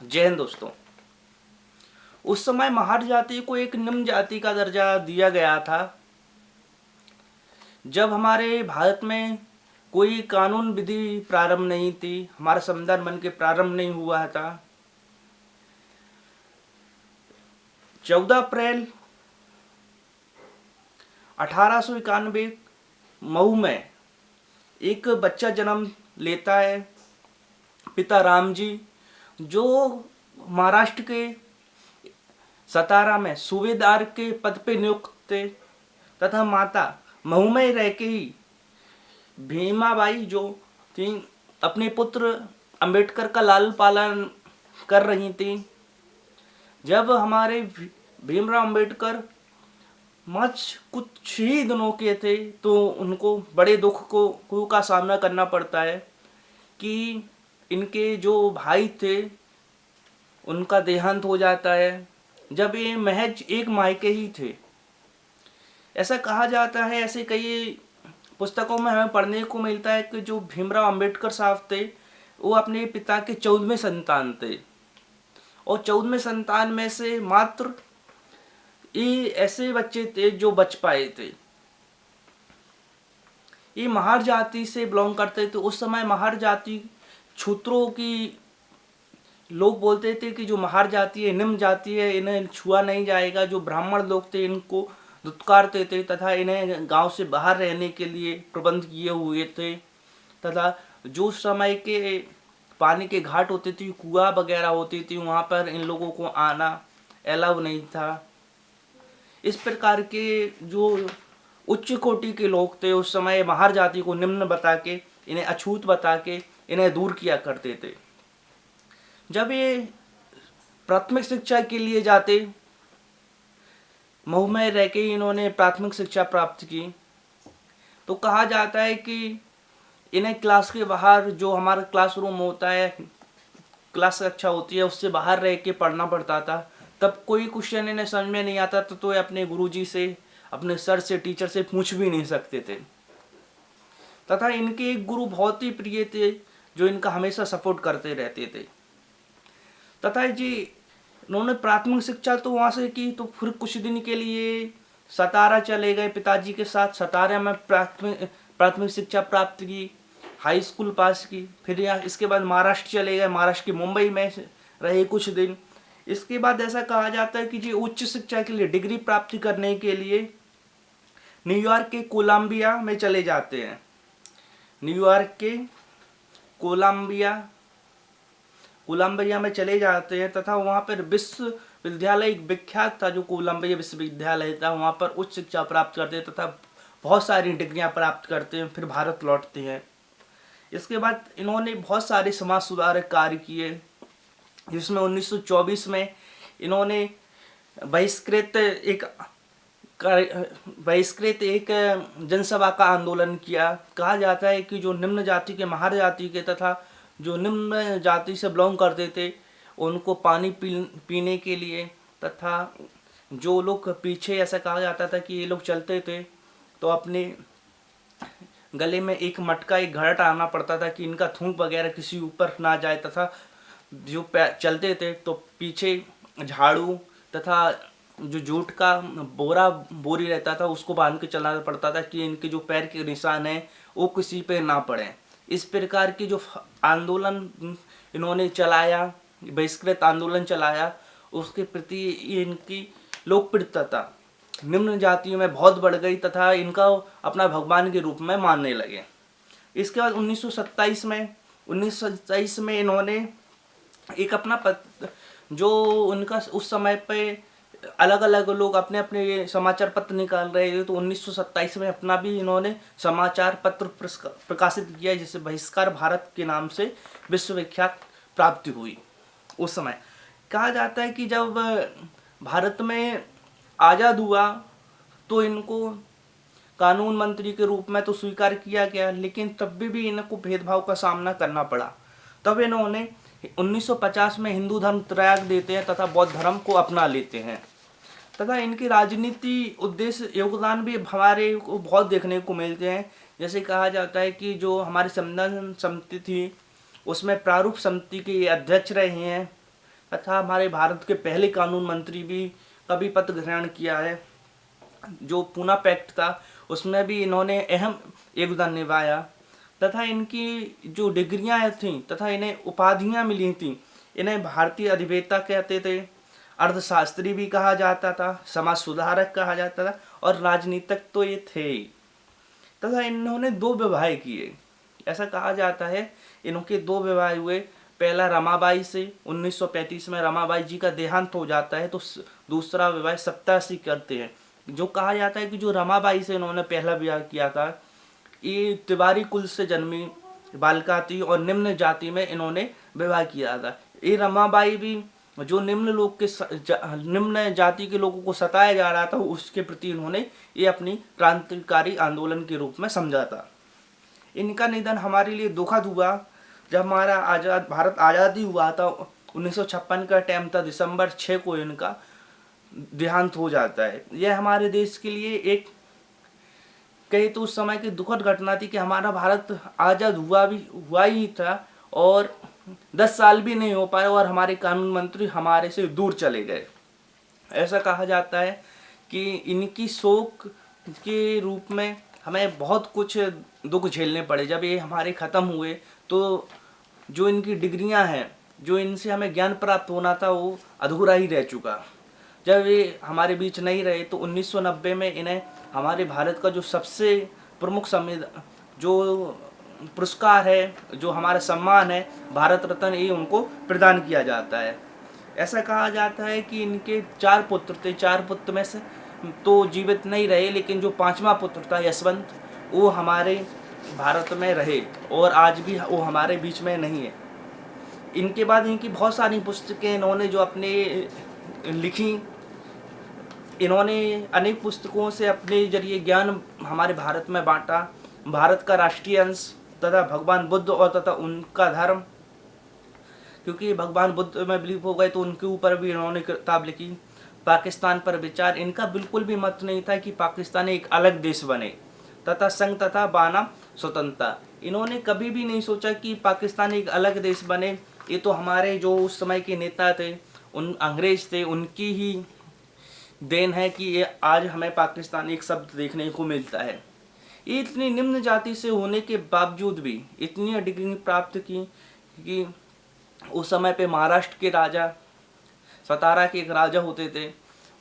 जय हिंद दोस्तों। उस समय महार जाति को एक निम्न जाति का दर्जा दिया गया था जब हमारे भारत में कोई कानून विधि प्रारंभ नहीं थी, हमारा संविधान बन के प्रारंभ नहीं हुआ था। 14 अप्रैल 1891 मऊ में एक बच्चा जन्म लेता है। पिता राम जी जो महाराष्ट्र के सतारा में सूबेदार के पद पे नियुक्त थे तथा माता मऊ में रह के ही भीमाबाई जो थी अपने पुत्र अंबेडकर का लालन पालन कर रही थी। जब हमारे भीमराव अंबेडकर कुछ ही दिनों के थे तो उनको बड़े दुख को का सामना करना पड़ता है कि इनके जो भाई थे उनका देहांत हो जाता है जब ये महज एक मायके ही थे। ऐसा कहा जाता है, ऐसे कई पुस्तकों में हमें पढ़ने को मिलता है कि जो भीमराव अंबेडकर साहब थे वो अपने पिता के 14वें संतान थे और 14वें संतान में से मात्र ये ऐसे बच्चे थे जो बच पाए थे। ये महार जाति से बिलोंग करते थे। उस समय महार जाति छूत्रों की लोग बोलते थे कि जो महार जाति है निम्न जाति है, इन्हें छुआ नहीं जाएगा। जो ब्राह्मण लोग थे इनको दुत्कारते थे तथा इन्हें गांव से बाहर रहने के लिए प्रबंध किए हुए थे तथा जो समय के पानी के घाट होते थे, कुआं वगैरह होती थी, वहाँ पर इन लोगों को आना अलाउ नहीं था। इस प्रकार के जो उच्च कोटि के लोग थे उस समय महार जाति को निम्न बता के, इन्हें अछूत बता के इन्हें दूर किया करते थे। जब ये प्राथमिक शिक्षा के लिए जाते, मऊ में रह के इन्होंने प्राथमिक शिक्षा प्राप्त की, तो कहा जाता है कि इन्हें क्लास के बाहर जो हमारा क्लासरूम होता है, क्लास कक्षा होती है, उससे बाहर रह के पढ़ना पड़ता था। तब कोई क्वेश्चन इन्हें समझ में नहीं आता तो ये अपने गुरुजी से, अपने सर से, टीचर से पूछ भी नहीं सकते थे। तथा इनके एक गुरु बहुत ही प्रिय थे जो इनका हमेशा सपोर्ट करते रहते थे। तथा जी इन्होंने प्राथमिक शिक्षा तो वहाँ से की, तो फिर कुछ दिन के लिए सतारा चले गए पिताजी के साथ। सतारा में प्राथमिक शिक्षा प्राप्त की, हाई स्कूल पास की। फिर यहाँ इसके बाद महाराष्ट्र चले गए, महाराष्ट्र के मुंबई में रहे कुछ दिन। इसके बाद ऐसा कहा जाता है कि जी उच्च शिक्षा के लिए, डिग्री प्राप्त करने के लिए न्यूयॉर्क के कोलंबिया में चले जाते हैं। न्यूयॉर्क के कोलंबिया में चले जाते हैं तथा वहाँ पर विश्वविद्यालय एक विख्यात था जो कोलंबिया विश्वविद्यालय था। वहाँ पर उच्च शिक्षा प्राप्त करते हैं तथा बहुत सारी डिग्रियाँ प्राप्त करते हैं। फिर भारत लौटते हैं। इसके बाद इन्होंने बहुत सारे समाज सुधारक कार्य किए, जिसमें 1924 में इन्होंने बहिष्कृत एक जनसभा का आंदोलन किया। कहा जाता है कि जो निम्न जाति के, महार जाति के तथा जो निम्न जाति से बिलोंग करते थे उनको पानी पीने के लिए, तथा जो लोग पीछे, ऐसा कहा जाता था कि ये लोग चलते थे तो अपने गले में एक मटका, एक घड़ा टांगना पड़ता था कि इनका थूक वगैरह किसी ऊपर ना जाए। तथा जो चलते थे तो पीछे झाड़ू तथा जो जूट का बोरी रहता था उसको बांध के चलाना पड़ता था कि इनके जो पैर के निशान हैं वो किसी पे ना पड़े। इस प्रकार की जो आंदोलन इन्होंने चलाया, बहिष्कृत आंदोलन चलाया, उसके प्रति इनकी लोकप्रियता निम्न जातियों में बहुत बढ़ गई तथा इनका अपना भगवान के रूप में मानने लगे। इसके बाद 1927 में इन्होंने एक अपना जो उनका उस समय पे अलग अलग लोग अपने अपने समाचार पत्र निकाल रहे थे, तो 1927 में अपना भी इन्होंने समाचार पत्र प्रकाशित किया जिसे बहिष्कार भारत के नाम से विश्वविख्यात प्राप्ति हुई। उस समय कहा जाता है कि जब भारत में आज़ाद हुआ तो इनको कानून मंत्री के रूप में तो स्वीकार किया गया, लेकिन तब भी इनको भेदभाव का सामना करना पड़ा। तब इन्होंने 1950 में हिंदू धर्म त्याग देते हैं तथा बौद्ध धर्म को अपना लेते हैं। तथा इनके राजनीति उद्देश्य योगदान भी हमारे को बहुत देखने को मिलते हैं। जैसे कहा जाता है कि जो हमारी संविधान समिति थी उसमें प्रारूप समिति के अध्यक्ष रहे हैं तथा हमारे भारत के पहले कानून मंत्री भी का भी पद ग्रहण किया है। जो पूना पैक्ट था उसमें भी इन्होंने अहम योगदान निभाया तथा इनकी जो डिग्रियां थीं तथा इन्हें उपाधियां मिली थीं, इन्हें भारतीय अधिवेता कहते थे, अर्थशास्त्री भी कहा जाता था, समाज सुधारक कहा जाता था और राजनीतिक तो ये थे ही। तथा इन्होंने 2 विवाह किए। ऐसा कहा जाता है इनके 2 विवाह हुए। पहला रमाबाई से 1935 में रमाबाई जी का देहांत हो जाता है, तो दूसरा विवाह सप्तासी करते हैं। जो कहा जाता है कि जो रमाबाई से इन्होंने पहला विवाह किया था, ये तिवारी कुल से जन्मी बालिका थी और निम्न जाति में इन्होंने विवाह किया था। ये रमाबाई भी जो निम्न जाति के लोगों को सताया जा रहा था, उसके प्रति इन्होंने ये अपनी क्रांतिकारी आंदोलन के रूप में समझा था। इनका निधन हमारे लिए दुखद हुआ। जब हमारा भारत आज़ादी हुआ था 1956 का टाइम था, दिसंबर 6 को इनका देहांत हो जाता है। यह हमारे देश के लिए एक कहे तो उस समय की दुखद घटना थी कि हमारा भारत आज़ाद हुआ ही था और 10 साल भी नहीं हो पाए और हमारे कानून मंत्री हमारे से दूर चले गए। ऐसा कहा जाता है कि इनकी शोक के रूप में हमें बहुत कुछ दुख झेलने पड़े। जब ये हमारे ख़त्म हुए तो जो इनकी डिग्रियां हैं, जो इनसे हमें ज्ञान प्राप्त होना था, वो अधूरा ही रह चुका। जब ये हमारे बीच नहीं रहे तो 1990 में इन्हें हमारे भारत का जो सबसे प्रमुख जो पुरस्कार है, जो हमारा सम्मान है, भारत रत्न, ये उनको प्रदान किया जाता है। ऐसा कहा जाता है कि इनके 4 पुत्र थे। 4 पुत्र में से तो जीवित नहीं रहे, लेकिन जो 5वां पुत्र था यशवंत, वो हमारे भारत में रहे और आज भी वो हमारे बीच में नहीं है। इनके बाद इनकी बहुत सारी पुस्तकें इन्होंने जो अपने लिखी, इन्होंने अनेक पुस्तकों से अपने जरिए ज्ञान हमारे भारत में बांटा। भारत का राष्ट्रीय अंश तथा भगवान बुद्ध और तथा उनका धर्म, क्योंकि भगवान बुद्ध में बिलीव हो गए तो उनके ऊपर भी इन्होंने किताब लिखी। पाकिस्तान पर विचार, इनका बिल्कुल भी मत नहीं था कि पाकिस्तान एक अलग देश बने तथा संघ तथा बनाम स्वतंत्रता। इन्होंने कभी भी नहीं सोचा कि पाकिस्तान एक अलग देश बने। ये तो हमारे जो उस समय के नेता थे, उन अंग्रेज थे, उनकी ही देन है कि ये आज हमें पाकिस्तान एक शब्द देखने को मिलता है। ये इतनी निम्न जाति से होने के बावजूद भी इतनी डिग्री प्राप्त की कि उस समय पे महाराष्ट्र के राजा, सतारा के एक राजा होते थे,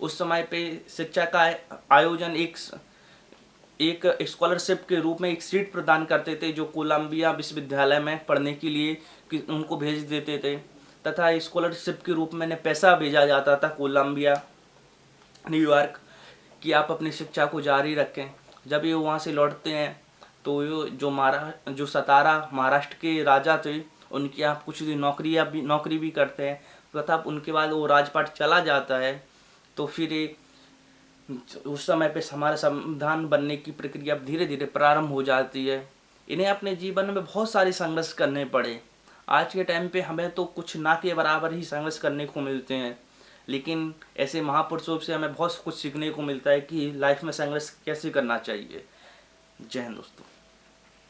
उस समय पे शिक्षा का आयोजन एक स्कॉलरशिप के रूप में एक सीट प्रदान करते थे, जो कोलंबिया विश्वविद्यालय में पढ़ने के लिए उनको भेज देते थे तथा स्कॉलरशिप के रूप में पैसा भेजा जाता था कोलंबिया, न्यूयॉर्क, कि आप अपनी शिक्षा को जारी रखें। जब ये वहाँ से लौटते हैं तो जो सतारा महाराष्ट्र के राजा थे, उनके यहाँ कुछ दिन नौकरी भी करते हैं तथा उनके बाद वो राजपाट चला जाता है। तो फिर उस समय पे हमारा संविधान बनने की प्रक्रिया धीरे धीरे प्रारंभ हो जाती है। इन्हें अपने जीवन में बहुत सारे संघर्ष करने पड़े। आज के टाइम पे हमें तो कुछ ना के बराबर ही संघर्ष करने को मिलते हैं, लेकिन ऐसे महापुरुषों से हमें बहुत कुछ सीखने को मिलता है कि लाइफ में संघर्ष कैसे करना चाहिए। जय हिंद दोस्तों।